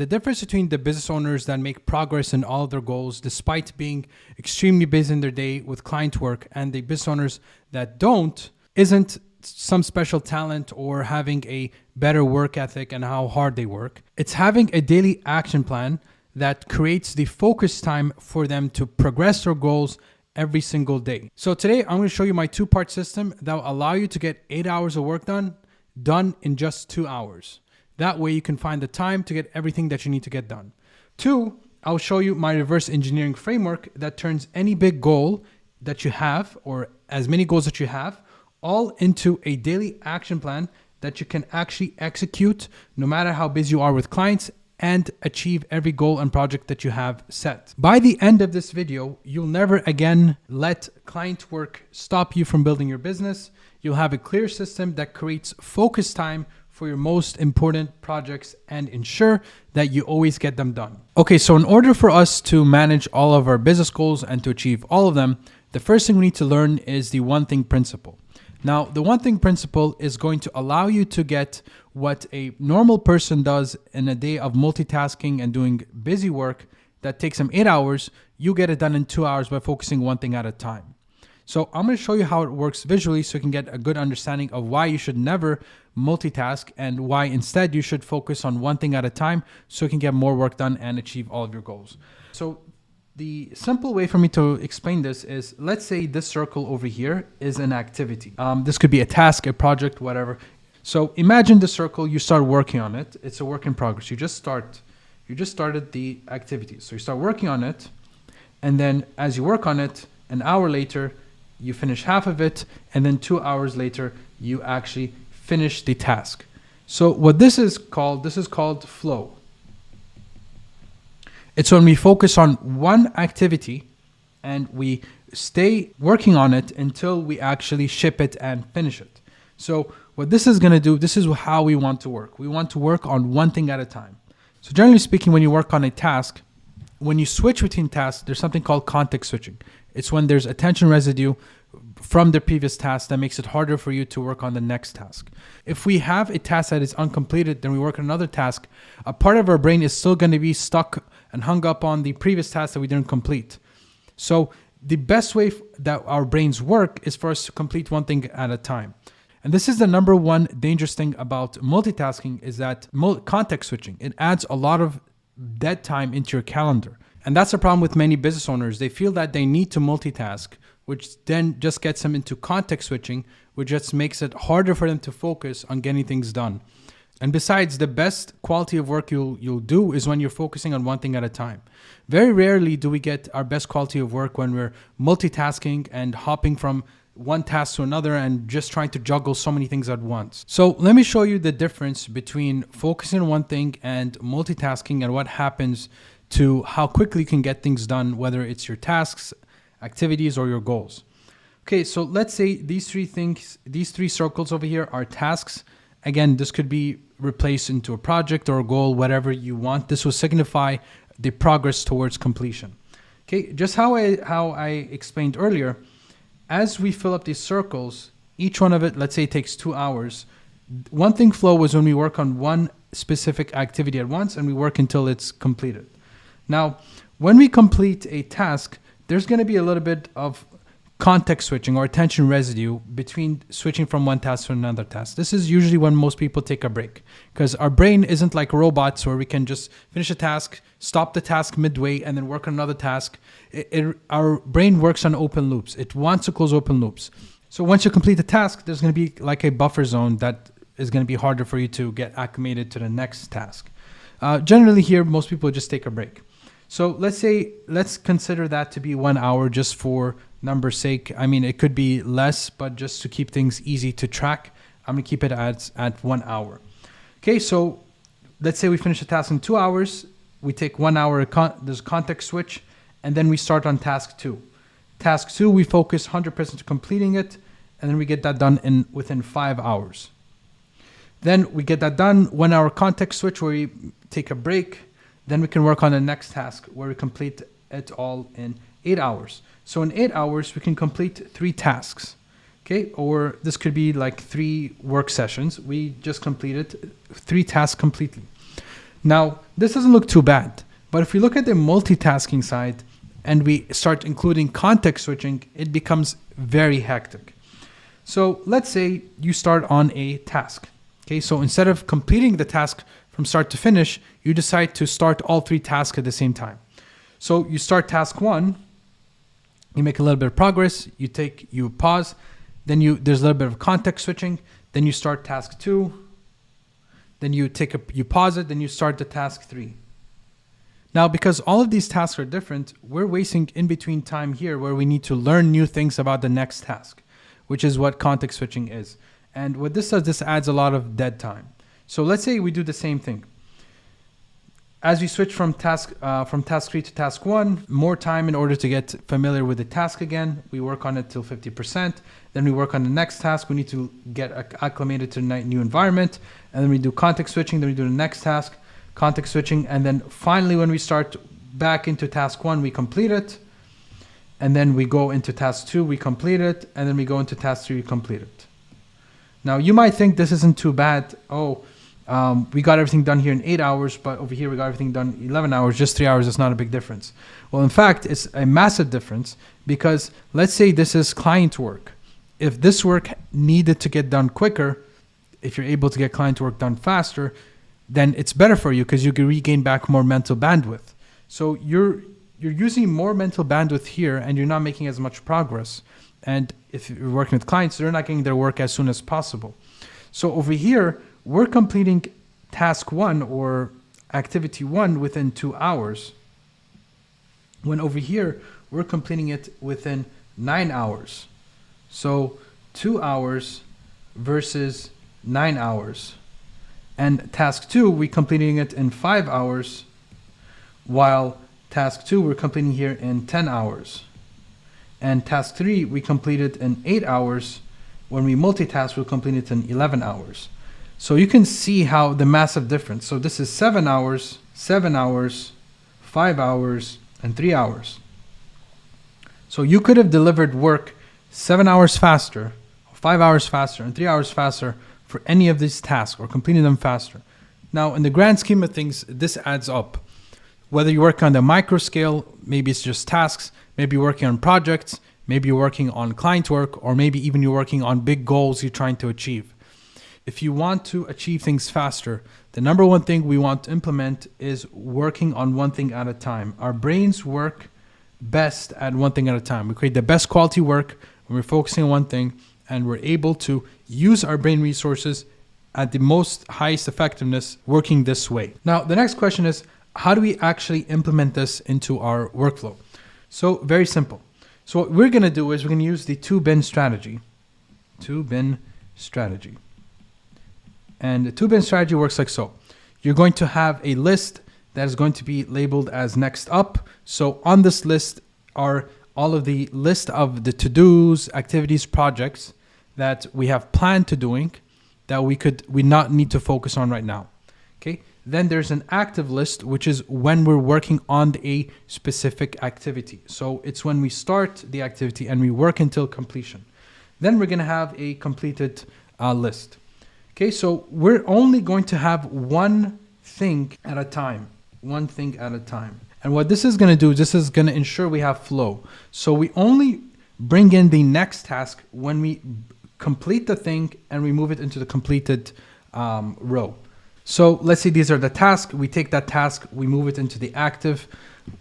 the difference between the business owners that make progress in all of their goals despite being extremely busy in their day with client work and the business owners that don't isn't some special talent or having a better work ethic and how hard they work. It's having a daily action plan that creates the focus time for them to progress their goals every single day. So today I'm going to show you my two-part system that will allow you to get 8 hours of work done in just 2 hours. That way you can find the time to get everything that you need to get done. 2, I'll show you my reverse engineering framework that turns any big goal that you have or as many goals that you have all into a daily action plan that you can actually execute no matter how busy you are with clients and achieve every goal and project that you have set. By the end of this video, you'll never again let client work stop you from building your business. You'll have a clear system that creates focus time for your most important projects and ensure that you always get them done. Okay, so in order for us to manage all of our business goals and to achieve all of them, the first thing we need to learn is the one thing principle. Now, the one thing principle is going to allow you to get what a normal person does in a day of multitasking and doing busy work that takes them 8 hours. You get it done in 2 hours by focusing one thing at a time. So I'm going to show you how it works visually so you can get a good understanding of why you should never multitask and why instead you should focus on one thing at a time so you can get more work done and achieve all of your goals. So the simple way for me to explain this is, let's say this circle over here is an activity. This could be a task, a project, whatever. So imagine the circle, you start working on it. It's a work in progress. You just started the activity. So you start working on it. And then as you work on it, an hour later, you finish half of it. And then 2 hours later, you actually finish the task. So what this is called flow. It's when we focus on one activity and we stay working on it until we actually ship it and finish it. So what this is going to do, this is how we want to work. We want to work on one thing at a time. So generally speaking, when you work on a task, when you switch between tasks, there's something called context switching. It's when there's attention residue from the previous task that makes it harder for you to work on the next task. If we have a task that is uncompleted, then we work on another task, a part of our brain is still going to be stuck and hung up on the previous task that we didn't complete. So the best way that our brains work is for us to complete one thing at a time. And this is the number one dangerous thing about multitasking is that context switching. It adds a lot of dead time into your calendar. And that's a problem with many business owners. They feel that they need to multitask, which then just gets them into context switching, which just makes it harder for them to focus on getting things done. And besides, the best quality of work you'll do is when you're focusing on one thing at a time. Very rarely do we get our best quality of work when we're multitasking and hopping from one task to another and just trying to juggle so many things at once. So let me show you the difference between focusing on one thing and multitasking and what happens to how quickly you can get things done, whether it's your tasks, activities, or your goals. Okay, so let's say these three circles over here are tasks. Again, this could be replaced into a project or a goal, whatever you want. This will signify the progress towards completion. Okay, just how I explained earlier, as we fill up these circles, each one of it, let's say it takes 2 hours. One thing flow is when we work on one specific activity at once and we work until it's completed. Now, when we complete a task, there's going to be a little bit of context switching or attention residue between switching from one task to another task. This is usually when most people take a break because our brain isn't like robots where we can just finish a task, stop the task midway, and then work on another task. Our brain works on open loops. It wants to close open loops. So once you complete the task, there's going to be like a buffer zone that is going to be harder for you to get acclimated to the next task. Generally here, most people just take a break. So let's consider that to be 1 hour just for number's sake. I mean, it could be less, but just to keep things easy to track, I'm gonna keep it at 1 hour. Okay, so let's say we finish the task in 2 hours. We take 1 hour, there's a context switch, and then we start on task 2. Task 2, we focus 100% to completing it, and then we get that done within 5 hours. Then we get that done, 1 hour context switch where we take a break. Then we can work on the next task where we complete it all in 8 hours. So in 8 hours, we can complete 3 tasks, okay? Or this could be like 3 work sessions. We just completed 3 tasks completely. Now, this doesn't look too bad, but if we look at the multitasking side and we start including context switching, it becomes very hectic. So let's say you start on a task. Okay, so instead of completing the task from start to finish, you decide to start all 3 tasks at the same time. So you start task 1, you make a little bit of progress, you pause, then there's a little bit of context switching, then you start task 2, then you pause it, then you start the task 3. Now, because all of these tasks are different, we're wasting in between time here where we need to learn new things about the next task, which is what context switching is. And what this does, this adds a lot of dead time. So let's say we do the same thing. As we switch from task 3 to task 1, more time in order to get familiar with the task again. We work on it till 50%. Then we work on the next task. We need to get acclimated to the new environment. And then we do context switching. Then we do the next task, context switching. And then finally, when we start back into task 1, we complete it. And then we go into task 2, we complete it. And then we go into task 3, we complete it. Now, you might think this isn't too bad. We got everything done here in 8 hours, but over here we got everything done in 11 hours, just 3 hours. It's not a big difference. Well, in fact, it's a massive difference because let's say this is client work. If this work needed to get done quicker, if you're able to get client work done faster, then it's better for you because you can regain back more mental bandwidth. So you're using more mental bandwidth here and you're not making as much progress. And if you're working with clients, they're not getting their work as soon as possible. So over here, we're completing task 1 or activity 1 within 2 hours. When over here, we're completing it within 9 hours. So 2 hours versus 9 hours. And task 2, we're completing it in 5 hours, while task 2, we're completing here in 10 hours. And task 3, we completed in 8 hours. When we multitask, we'll complete it in 11 hours. So you can see how the massive difference. So this is 7 hours, 5 hours, and 3 hours. So you could have delivered work 7 hours faster, 5 hours faster, and 3 hours faster for any of these tasks or completing them faster. Now, in the grand scheme of things, this adds up. Whether you work on the micro scale, maybe it's just tasks, maybe you're working on projects, maybe you're working on client work, or maybe even you're working on big goals you're trying to achieve. If you want to achieve things faster, the number one thing we want to implement is working on one thing at a time. Our brains work best at one thing at a time. We create the best quality work when we're focusing on one thing and we're able to use our brain resources at the most highest effectiveness working this way. Now, the next question is, how do we actually implement this into our workflow? So very simple. So what we're going to do is we're going to use the 2-bin strategy. 2-bin strategy. And the 2-bin strategy works like so. You're going to have a list that is going to be labeled as next up. So on this list are all of the list of the to-dos, activities, projects that we have planned to doing that we not need to focus on right now. Okay. Then there's an active list, which is when we're working on a specific activity. So it's when we start the activity and we work until completion. Then we're going to have a completed list. Okay, so we're only going to have one thing at a time. One thing at a time. And what this is going to do, this is going to ensure we have flow. So we only bring in the next task when we complete the thing and we move it into the completed row. So let's say these are the tasks. We take that task, we move it into the active.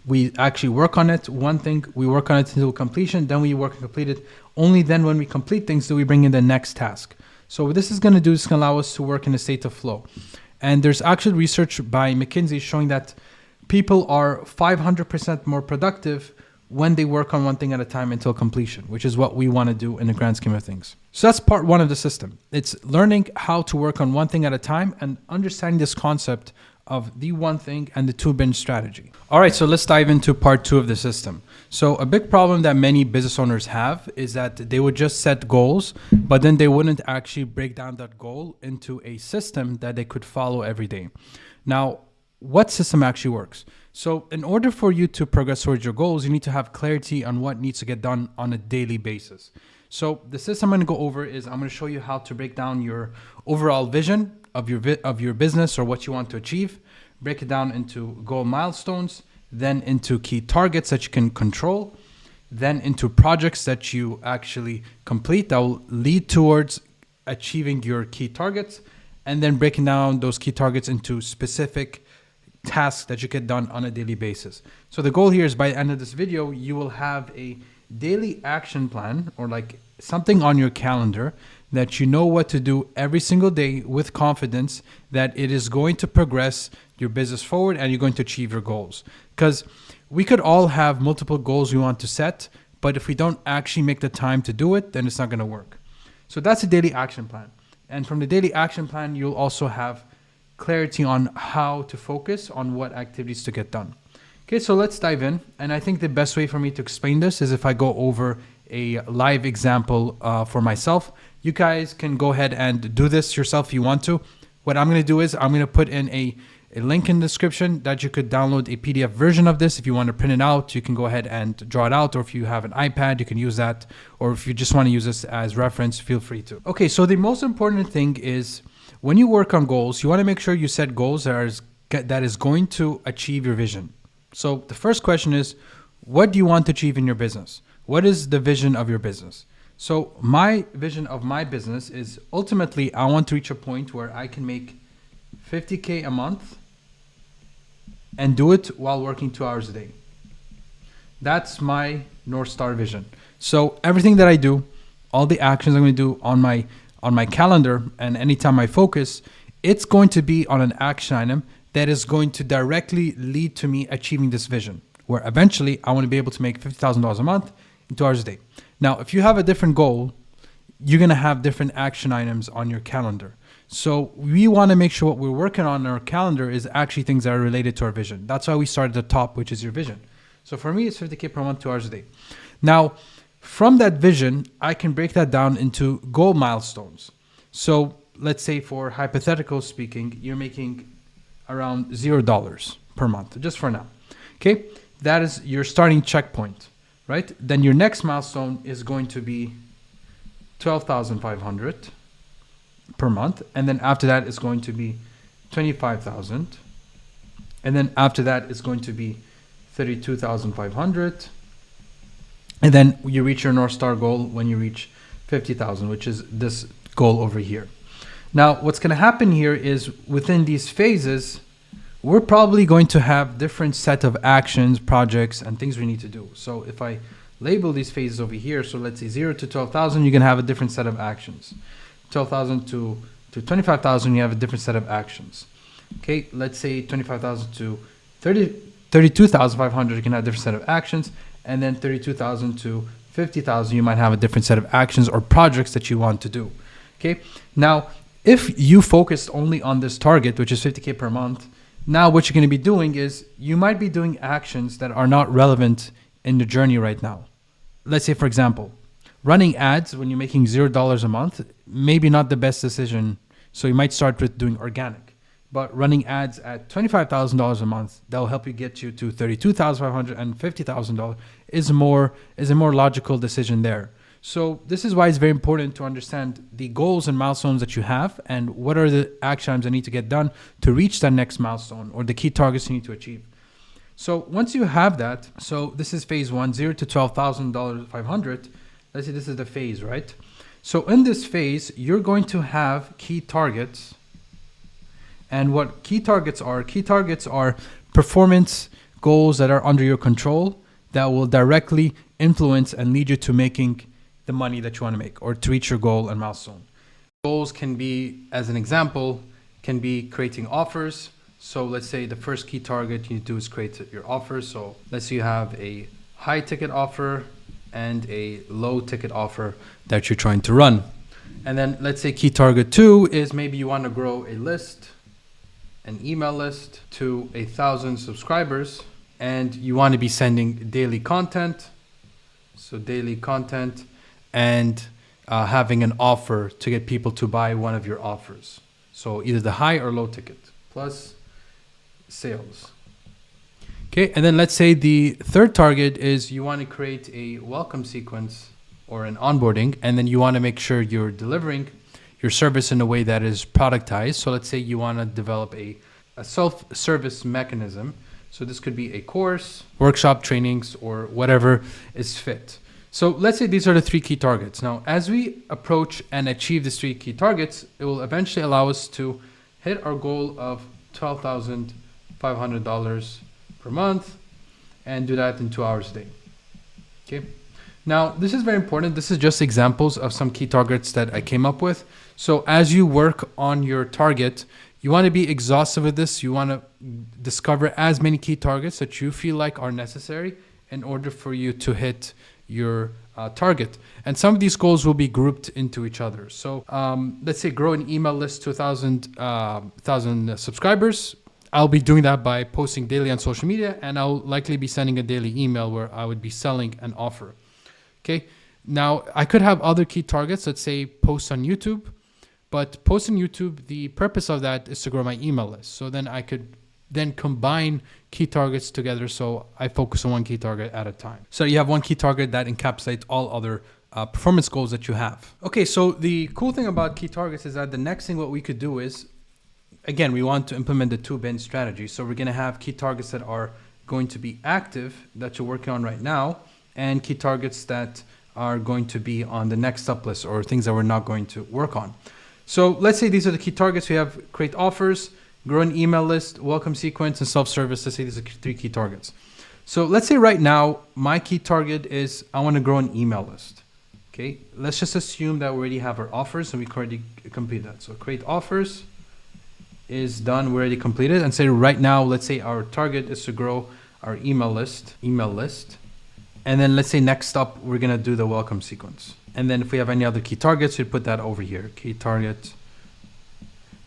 We actually work on it. One thing, we work on it until completion. Then we work and complete it. Only then when we complete things do we bring in the next task. So what this is going to do is going to allow us to work in a state of flow. And there's actually research by McKinsey showing that people are 500% more productive when they work on one thing at a time until completion, which is what we want to do in the grand scheme of things. So that's part one of the system. It's learning how to work on one thing at a time and understanding this concept of the one thing and the 2-bin strategy. All right, so let's dive into part 2 of the system. So a big problem that many business owners have is that they would just set goals, but then they wouldn't actually break down that goal into a system that they could follow every day. Now, what system actually works? So in order for you to progress towards your goals, you need to have clarity on what needs to get done on a daily basis. So the system I'm going to go over is I'm going to show you how to break down your overall vision of your business or what you want to achieve, break it down into goal milestones, then into key targets that you can control, then into projects that you actually complete that will lead towards achieving your key targets, and then breaking down those key targets into specific tasks that you get done on a daily basis. So the goal here is by the end of this video, you will have a daily action plan, or like something on your calendar that you know what to do every single day with confidence that it is going to progress your business forward and you're going to achieve your goals. Because we could all have multiple goals we want to set, but if we don't actually make the time to do it, then it's not going to work. So that's a daily action plan. And from the daily action plan, you'll also have clarity on how to focus on what activities to get done. Okay, so let's dive in. And I think the best way for me to explain this is if I go over a live example for myself. You guys can go ahead and do this yourself if you want to. What I'm going to do is I'm going to put in a link in the description that you could download a PDF version of this. If you want to print it out, you can go ahead and draw it out. Or if you have an iPad, you can use that. Or if you just want to use this as reference, feel free to. Okay, so the most important thing is when you work on goals, you want to make sure you set goals that is going to achieve your vision. So the first question is, what do you want to achieve in your business? What is the vision of your business? So my vision of my business is ultimately I want to reach a point where I can make $50K a month and do it while working 2 hours a day. That's my North Star vision. So everything that I do, all the actions I'm going to do on my calendar and anytime I focus, it's going to be on an action item that is going to directly lead to me achieving this vision, where eventually I want to be able to make $50,000 a month in 2 hours a day. Now, if you have a different goal, you're going to have different action items on your calendar. So we want to make sure what we're working on in our calendar is actually things that are related to our vision. That's why we start at the top, which is your vision. So for me, it's $50K per month, 2 hours a day. Now, from that vision, I can break that down into goal milestones. So let's say for hypothetical speaking, you're making around $0 per month, just for now. Okay, that is your starting checkpoint, right? Then your next milestone is going to be 12,500 per month. And then after that is going to be 25,000. And then after that is going to be 32,500. And then you reach your North Star goal when you reach 50,000, which is this goal over here. Now, what's going to happen here is within these phases, we're probably going to have different set of actions, projects, and things we need to do. So if I label these phases over here, so let's say 0 to 12,000, you're going to have a different set of actions. 12,000 to 25,000, you have a different set of actions. Okay, let's say 25,000 to 32,500, you can have a different set of actions. And then 32,000 to 50,000, you might have a different set of actions or projects that you want to do. Okay, now if you focused only on this target, which is 50K per month, now what you're going to be doing is you might be doing actions that are not relevant in the journey right now. Let's say, for example, running ads when you're making $0 a month, maybe not the best decision. So you might start with doing organic. But running ads at $25,000 a month, that will help you get you to $32,500 and $50,000 is a more logical decision there. So this is why it's very important to understand the goals and milestones that you have and what are the action items that need to get done to reach that next milestone or the key targets you need to achieve. So once you have that, so this is phase 1, 0 to $12,500. Let's say this is the phase, right? So in this phase, you're going to have key targets. And what key targets are performance goals that are under your control that will directly influence and lead you to making the money that you want to make or to reach your goal and milestone. Goals can be, as an example, can be creating offers. So let's say the first key target you need to do is create your offers. So let's say you have a high ticket offer and a low ticket offer that you're trying to run. And then let's say key target 2 is maybe you want to grow a list, an email list to 1,000 subscribers, and you want to be sending daily content. So daily content and having an offer to get people to buy one of your offers. So either the high or low ticket plus sales. Okay, and then let's say the third target is you want to create a welcome sequence or an onboarding, and then you want to make sure you're delivering your service in a way that is productized. So let's say you want to develop a a self-service mechanism. So this could be a course, workshop, trainings, or whatever is fit. So let's say these are the 3 key targets. Now, as we approach and achieve these 3 key targets, it will eventually allow us to hit our goal of $12,500 per month and do that in 2 hours a day. Okay. Now, this is very important. This is just examples of some key targets that I came up with. So as you work on your target, you want to be exhaustive with this. You want to discover as many key targets that you feel like are necessary in order for you to hit your target. And some of these goals will be grouped into each other. So let's say grow an email list to 1,000 subscribers. I'll be doing that by posting daily on social media, and I'll likely be sending a daily email where I would be selling an offer. Okay. Now I could have other key targets. Let's say post on YouTube, but post on YouTube, the purpose of that is to grow my email list. So then I could then combine key targets together. So I focus on one key target at a time. So you have one key target that encapsulates all other performance goals that you have. Okay. So the cool thing about key targets is that the next thing what we could do is, again, we want to implement the 2-bin strategy. So we're going to have key targets that are going to be active that you're working on right now, and key targets that are going to be on the next up list or things that we're not going to work on. So let's say these are the key targets. We have create offers, grow an email list, welcome sequence, and self-service. Let's say these are 3 key targets. So let's say right now, my key target is I want to grow an email list. Okay. Let's just assume that we already have our offers and we already complete that. So create offers is done, we already completed, and say right now, let's say our target is to grow our email list. And then let's say next up, we're going to do the welcome sequence. And then if we have any other key targets, we put that over here. Key target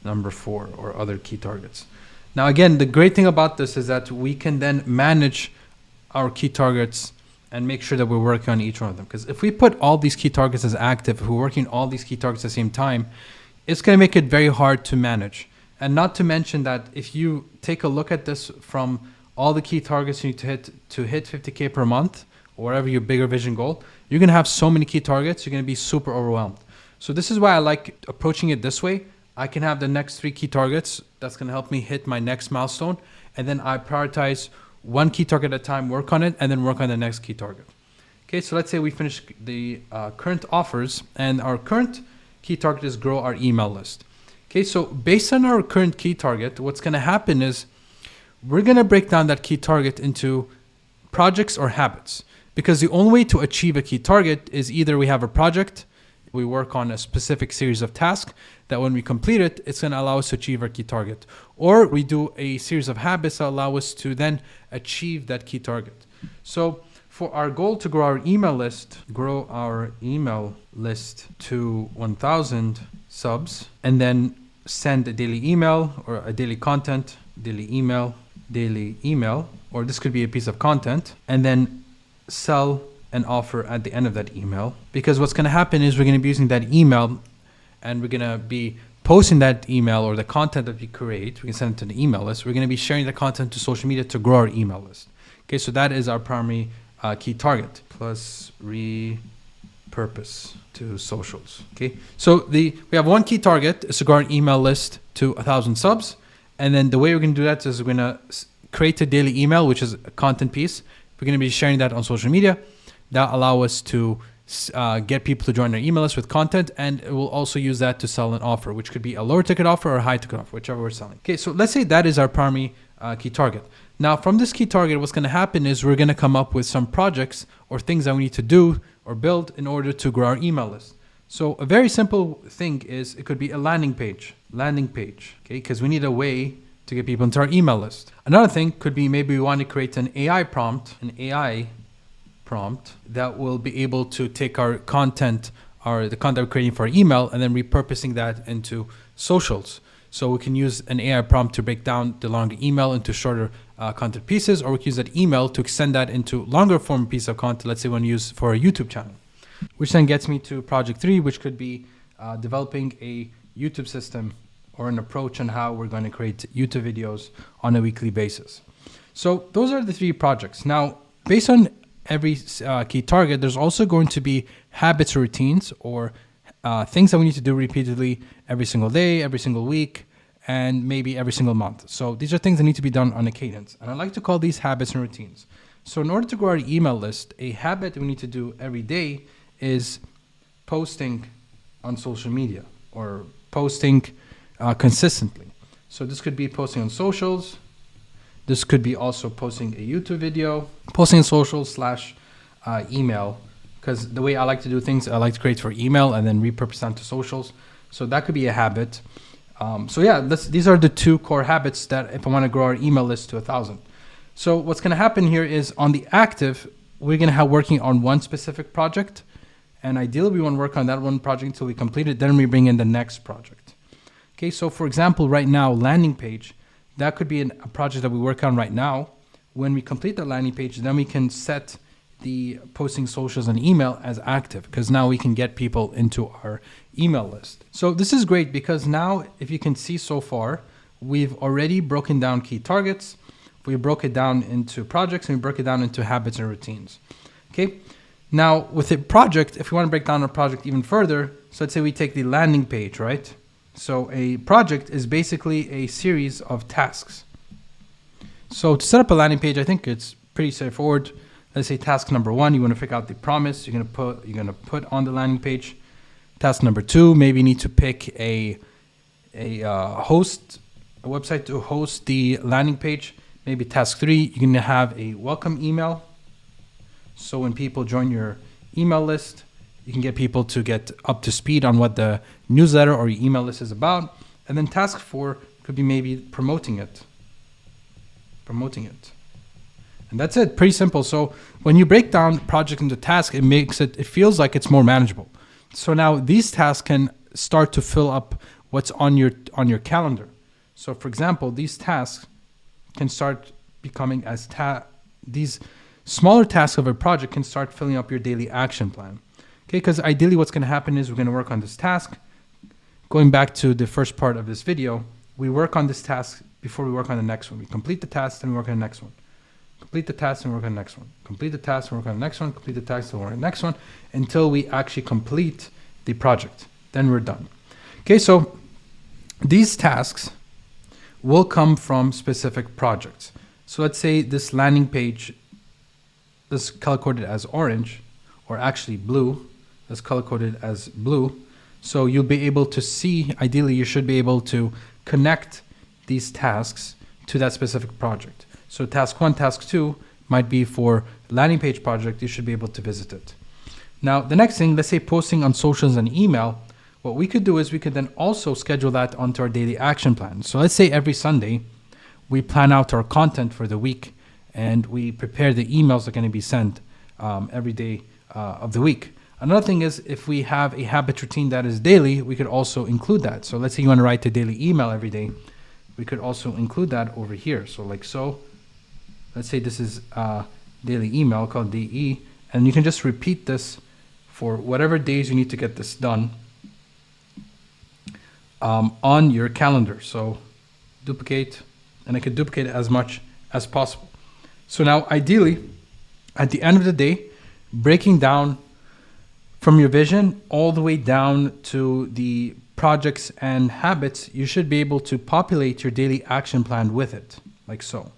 number 4 or other key targets. Now, again, the great thing about this is that we can then manage our key targets and make sure that we're working on each one of them. Because if we put all these key targets as active, if we're working on all these key targets at the same time, it's going to make it very hard to manage. And not to mention that if you take a look at this from all the key targets you need to hit 50K per month, or whatever your bigger vision goal, you're going to have so many key targets, you're going to be super overwhelmed. So this is why I like approaching it this way. I can have the next 3 key targets. That's going to help me hit my next milestone. And then I prioritize one key target at a time, work on it, and then work on the next key target. Okay, so let's say we finish the current offers, and our current key target is grow our email list. Okay, so based on our current key target, what's going to happen is we're going to break down that key target into projects or habits. Because the only way to achieve a key target is either we have a project, we work on a specific series of tasks that when we complete it, it's going to allow us to achieve our key target. Or we do a series of habits that allow us to then achieve that key target. So for our goal to grow our email list to 1,000 subs, and then send a daily email or a daily content, daily email, or this could be a piece of content, and then sell an offer at the end of that email. Because what's going to happen is we're going to be using that email and we're going to be posting that email or the content that we create. We can send it to the email list. We're going to be sharing the content to social media to grow our email list. Okay, so that is our primary key target plus repurpose to socials. Okay, so we have one key target is to grow our email list to 1,000 subs. And then the way we're going to do that is we're going to create a daily email, which is a content piece. We're going to be sharing that on social media. That allow us to get people to join our email list with content, and we'll also use that to sell an offer, which could be a lower ticket offer or a high ticket offer, whichever we're selling. Okay, so let's say that is our primary key target. Now, from this key target, what's going to happen is we're going to come up with some projects or things that we need to do or build in order to grow our email list. So a very simple thing is it could be a landing page, okay, because we need a way to get people into our email list. Another thing could be maybe we want to create an AI prompt that will be able to take our content or the content we're creating for our email and then repurposing that into socials. So we can use an AI prompt to break down the longer email into shorter content pieces, or we can use that email to extend that into longer form piece of content, let's say we want to use for a YouTube channel. Which then gets me to project 3, which could be developing a YouTube system or an approach on how we're going to create YouTube videos on a weekly basis. So those are the 3 projects. Now, based on every key target, there's also going to be habits or routines or things that we need to do repeatedly every single day, every single week, and maybe every single month. So these are things that need to be done on a cadence. And I like to call these habits and routines. So in order to grow our email list, a habit we need to do every day is posting on social media or posting consistently. So this could be posting on socials. This could be also posting a YouTube video, posting on socials / email, because the way I like to do things, I like to create for email and then repurpose them to socials. So that could be a habit. So yeah, these are the 2 core habits that if I want to grow our email list to 1,000. So what's going to happen here is on the active, we're going to have working on one specific project. And ideally, we want to work on that one project until we complete it. Then we bring in the next project. Okay, so for example, right now, landing page, that could be a project that we work on right now. When we complete the landing page, then we can set the posting socials and email as active, because now we can get people into our email list. So this is great because now, if you can see so far, we've already broken down key targets. We broke it down into projects and we broke it down into habits and routines. Okay. Now with a project, if we want to break down a project even further, so let's say we take the landing page, right? So a project is basically a series of tasks. So to set up a landing page, I think it's pretty straightforward. Let's say task number 1, you want to figure out the promise you're going to put on the landing page. Task number 2, maybe you need to pick a website to host the landing page. Maybe task 3, you're going to have a welcome email. So when people join your email list, you can get people to get up to speed on what the newsletter or your email list is about. And then task 4 could be maybe promoting it. And that's it, pretty simple. So when you break down project into tasks, it feels like it's more manageable. So now these tasks can start to fill up what's on your calendar. So for example, these tasks can start becoming these smaller tasks of a project can start filling up your daily action plan. Okay, because ideally what's going to happen is we're going to work on this task. Going back to the first part of this video, we work on this task before we work on the next one. We complete the task, then we work on the next one. Complete the task and work on the next one. Complete the task and work on the next one. Complete the task and work on the next one until we actually complete the project. Then we're done. Okay, so these tasks will come from specific projects. So let's say this landing page is color coded as orange, or actually blue. That's color coded as blue. So you'll be able to see, ideally you should be able to connect these tasks to that specific project. So task 1, task 2 might be for landing page project. You should be able to visit it. Now, the next thing, let's say posting on socials and email. What we could do is we could then also schedule that onto our daily action plan. So let's say every Sunday, we plan out our content for the week and we prepare the emails that are going to be sent every day of the week. Another thing is if we have a habit routine that is daily, we could also include that. So let's say you want to write a daily email every day. We could also include that over here. So like so, let's say this is daily email called DE, and you can just repeat this for whatever days you need to get this done on your calendar. So duplicate, and I could duplicate as much as possible. So now ideally, at the end of the day, breaking down from your vision all the way down to the projects and habits, you should be able to populate your daily action plan with it, like so.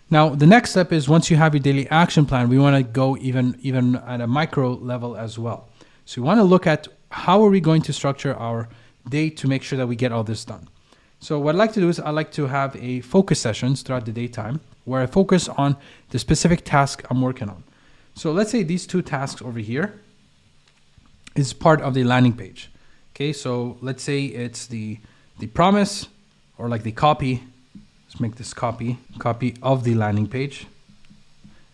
Now, the next step is once you have your daily action plan, we want to go even at a micro level as well. So we want to look at how are we going to structure our day to make sure that we get all this done. So what I like to do is I like to have a focus sessions throughout the daytime where I focus on the specific task I'm working on. So let's say these 2 tasks over here is part of the landing page. Okay, so let's say it's the promise or like the copy. Let's make this copy of the landing page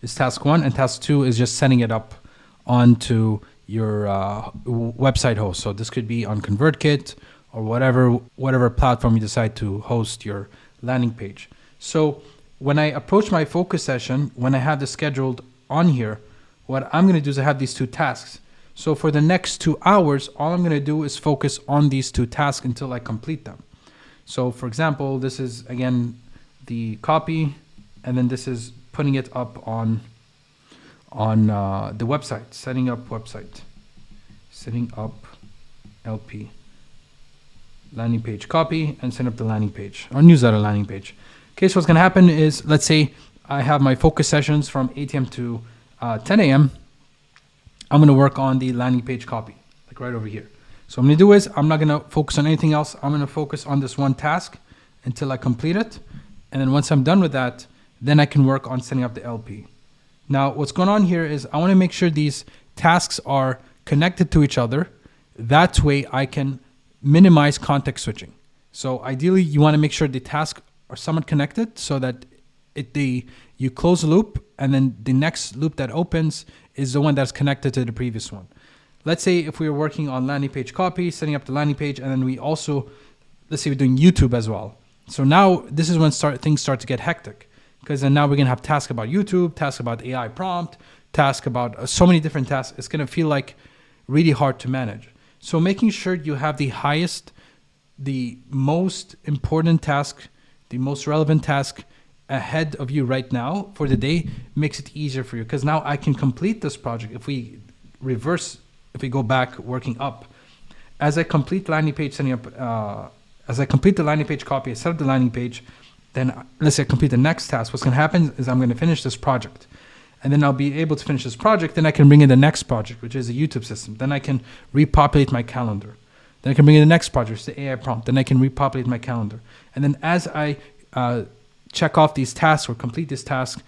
is task 1, and task 2 is just setting it up onto your website host. So this could be on ConvertKit or whatever platform you decide to host your landing page. So when I approach my focus session, when I have this scheduled on here, what I'm going to do is I have these 2 tasks. So for the next 2 hours, all I'm going to do is focus on these 2 tasks until I complete them. So for example, this is again the copy, and then this is putting it up on the website, setting up LP. landing page copy, and set up the landing page, or newsletter landing page. Okay, so what's gonna happen is, let's say I have my focus sessions from 8 a.m. to 10 a.m. I'm gonna work on the landing page copy, like right over here. So what I'm gonna do is, I'm not gonna focus on anything else. I'm gonna focus on this one task until I complete it. And then once I'm done with that, then I can work on setting up the LP. Now, what's going on here is I wanna make sure these tasks are connected to each other. That way I can minimize context switching. So ideally you wanna make sure the tasks are somewhat connected so that you close the loop, and then the next loop that opens is the one that's connected to the previous one. Let's say if we were working on landing page copy, setting up the landing page, and then we also, let's say we're doing YouTube as well. So now this is when things start to get hectic, because then now we're gonna have tasks about YouTube, tasks about AI prompt, tasks about so many different tasks. It's gonna feel like really hard to manage. So making sure you have the most important task, the most relevant task ahead of you right now for the day makes it easier for you, because now I can complete this project. If we go back working up, as I complete landing page setting up, as I complete the landing page copy, I set up the landing page, then let's say I complete the next task. What's gonna happen is I'm gonna finish this project, and then I'll be able to finish this project. Then I can bring in the next project, which is a YouTube system. Then I can repopulate my calendar. Then I can bring in the next project, the AI prompt. Then I can repopulate my calendar. And then as I check off these tasks or complete this task,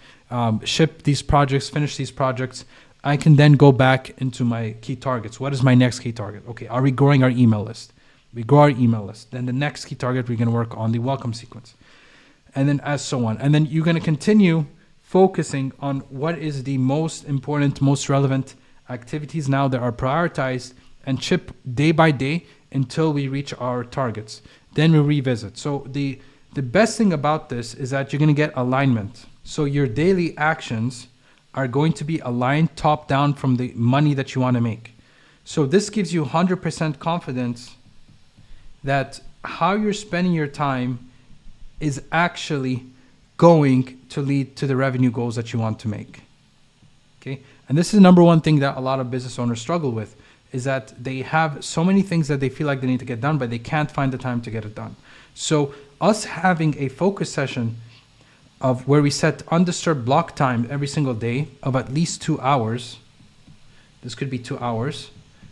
ship these projects, finish these projects, I can then go back into my key targets. What is my next key target? Okay, are we growing our email list? We grow our email list. Then the next key target, we're gonna work on the welcome sequence. And then as so on. And then you're gonna continue focusing on what is the most important, most relevant activities now that are prioritized, and chip day by day until we reach our targets. Then we revisit. So the best thing about this is that you're gonna get alignment. So your daily actions are going to be aligned top down from the money that you wanna make. So this gives you 100% confidence that how you're spending your time is actually going to lead to the revenue goals that you want to make. Okay, and this is the number one thing that a lot of business owners struggle with, is that they have so many things that they feel like they need to get done, but they can't find the time to get it done. So us having a focus session of where we set undisturbed block time every single day of at least 2 hours, this could be 2 hours.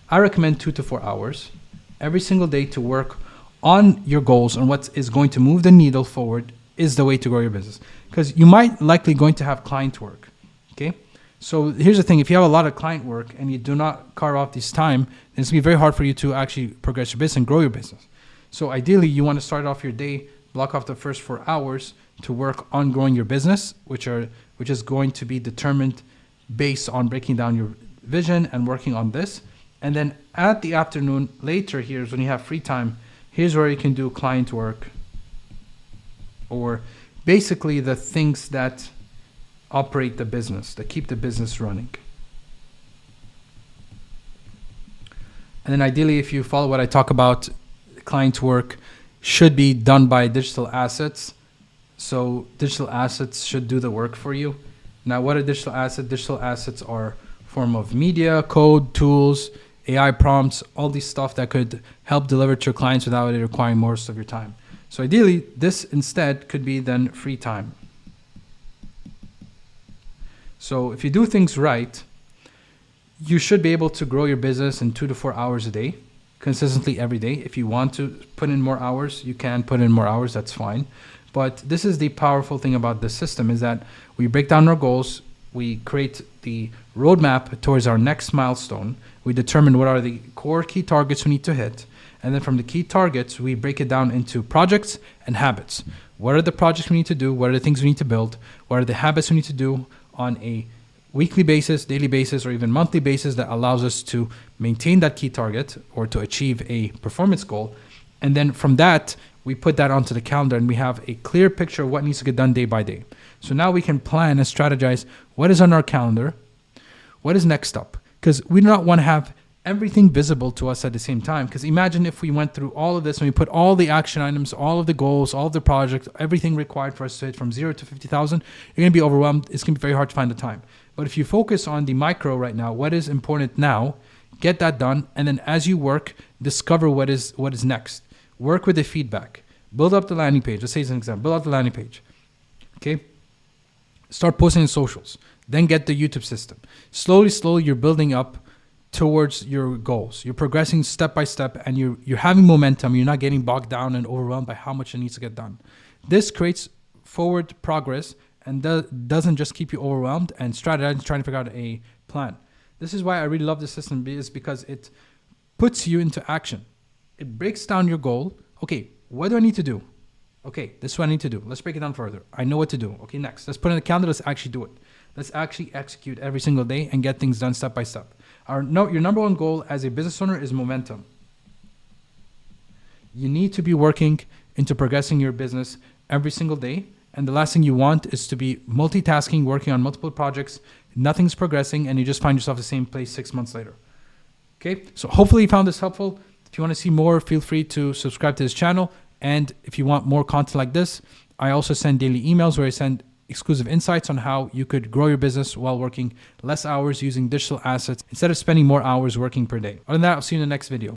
I recommend 2 to 4 hours every single day to work on your goals and what is going to move the needle forward is the way to grow your business. Because you might likely going to have client work, okay? So here's the thing, if you have a lot of client work and you do not carve off this time, then it's gonna be very hard for you to actually progress your business and grow your business. So ideally you wanna start off your day, block off the first 4 hours to work on growing your business, which is going to be determined based on breaking down your vision and working on this. And then at the afternoon, later, here's when you have free time, here's where you can do client work, or basically the things that operate the business, that keep the business running. And then ideally, if you follow what I talk about, client work should be done by digital assets. So digital assets should do the work for you. Now, what are digital assets? Digital assets are form of media, code, tools, AI prompts, all these stuff that could help deliver to your clients without it requiring most of your time. So ideally, this instead could be then free time. So if you do things right, you should be able to grow your business in 2 to 4 hours a day, consistently every day. If you want to put in more hours, you can put in more hours, that's fine. But this is the powerful thing about this system, is that we break down our goals, we create the roadmap towards our next milestone, we determine what are the core key targets we need to hit, and then from the key targets, we break it down into projects and habits. What are the projects we need to do? What are the things we need to build? What are the habits we need to do on a weekly basis, daily basis, or even monthly basis that allows us to maintain that key target or to achieve a performance goal? And then from that, we put that onto the calendar and we have a clear picture of what needs to get done day by day. So now we can plan and strategize what is on our calendar, what is next up, because we do not want to have everything visible to us at the same time. Because imagine if we went through all of this and we put all the action items, all of the goals, all of the projects, everything required for us to hit from 0 to 50,000, you're going to be overwhelmed. It's going to be very hard to find the time. But if you focus on the micro right now, what is important now, get that done. And then as you work, discover what is next. Work with the feedback. Build up the landing page. Let's say as an example, build up the landing page. Okay. Start posting in socials. Then get the YouTube system. Slowly, you're building up towards your goals. You're progressing step by step, and you're having momentum. You're not getting bogged down and overwhelmed by how much it needs to get done. This creates forward progress and doesn't just keep you overwhelmed and strategizing, trying to figure out a plan. This is why I really love this system, is because it puts you into action. It breaks down your goal. Okay, what do I need to do? Okay, this is what I need to do. Let's break it down further. I know what to do. Okay, next. Let's put in the calendar. Let's actually do it. Let's actually execute every single day and get things done step by step. Your number one goal as a business owner is momentum. You need to be working into progressing your business every single day. And the last thing you want is to be multitasking, working on multiple projects. Nothing's progressing, and you just find yourself the same place 6 months later. Okay, so hopefully you found this helpful. If you want to see more, feel free to subscribe to this channel. And if you want more content like this, I also send daily emails where I send exclusive insights on how you could grow your business while working less hours using digital assets instead of spending more hours working per day. Other than that, I'll see you in the next video.